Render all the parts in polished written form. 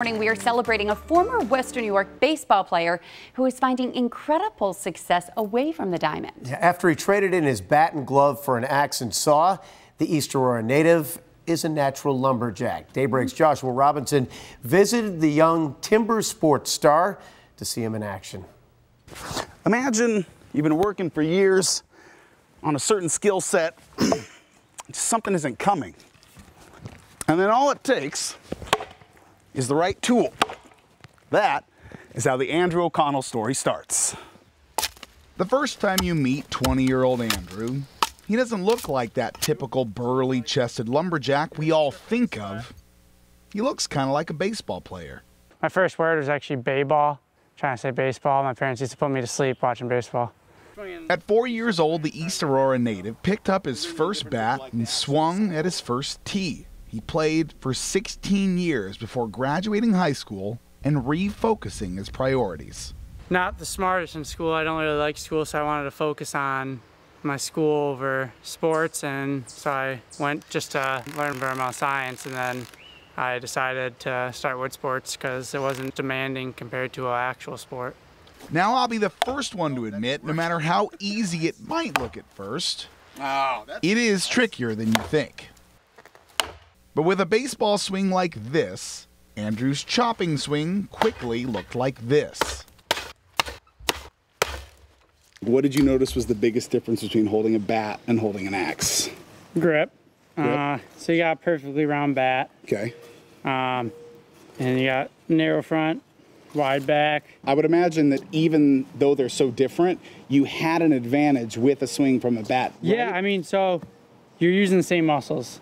Morning, we are celebrating a former Western New York baseball player who is finding incredible success away from the diamond. After he traded in his bat and glove for an axe and saw, the East Aurora native is a natural lumberjack. Daybreak's Joshua Robinson visited the young timber sports star to see him in action. Imagine you've been working for years on a certain skill set, something isn't coming, and then all it takes is the right tool. That is how the Andrew O'Connell story starts. The first time you meet 20-year-old Andrew, he doesn't look like that typical burly-chested lumberjack we all think of. He looks kind of like a baseball player. My first word was actually bayball. Trying to say baseball. My parents used to put me to sleep watching baseball. At 4 years old, the East Aurora native picked up his first bat and swung at his first tee. He played for 16 years before graduating high school and refocusing his priorities. Not the smartest in school. I don't really like school, so I wanted to focus on my school over sports, and so I went just to learn environmental science, and then I decided to start wood sports because it wasn't demanding compared to an actual sport. Now I'll be the first one to admit, no matter how easy it might look at first, it is trickier than you think. But with a baseball swing like this, Andrew's chopping swing quickly looked like this. What did you notice was the biggest difference between holding a bat and holding an axe? Grip. So you got a perfectly round bat. Okay. And you got narrow front, wide back. I would imagine that even though they're so different, you had an advantage with a swing from a bat, right? Yeah, I mean, so you're using the same muscles.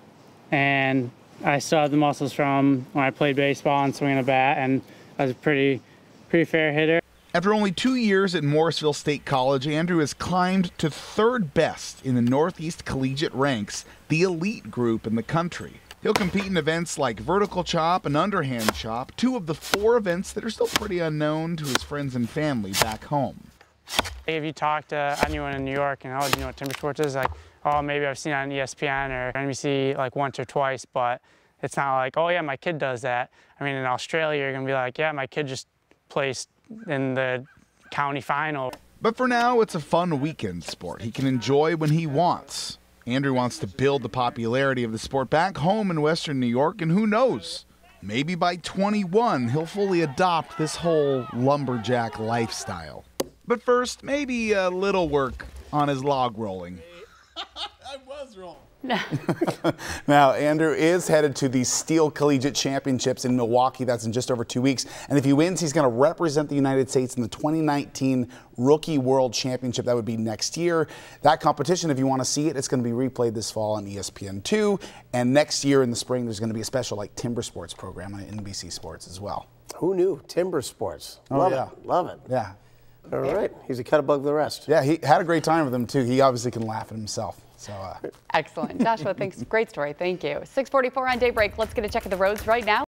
And I still have the muscles from when I played baseball and swinging a bat, and I was a pretty fair hitter. After only 2 years at Morrisville State College, Andrew has climbed to third best in the Northeast Collegiate ranks, the elite group in the country. He'll compete in events like vertical chop and underhand chop, 2 of the 4 events that are still pretty unknown to his friends and family back home. If you talk to anyone in New York and, oh, do you know what timber sports is? Like, oh, maybe I've seen it on ESPN or NBC like once or twice, but it's not like, oh yeah, my kid does that. I mean, in Australia, you're gonna be like, yeah, my kid just placed in the county final. But for now, it's a fun weekend sport he can enjoy when he wants. Andrew wants to build the popularity of the sport back home in Western New York, and who knows, maybe by 21, he'll fully adopt this whole lumberjack lifestyle. But first, maybe a little work on his log rolling. I was wrong. Now, Andrew is headed to the Steel Collegiate Championships in Milwaukee. That's in just over 2 weeks. And if he wins, he's going to represent the United States in the 2019 Rookie World Championship. That would be next year. That competition, if you want to see it, it's going to be replayed this fall on ESPN2. And next year in the spring, there's going to be a special like timber sports program on NBC Sports as well. Who knew? Timber sports. Love it. Love it. Yeah. All right. He's a cut above the rest. Yeah, he had a great time with them, too. He obviously can laugh at himself. So, Excellent. Joshua, thanks. Great story. Thank you. 6:44 on Daybreak. Let's get a check of the roads right now.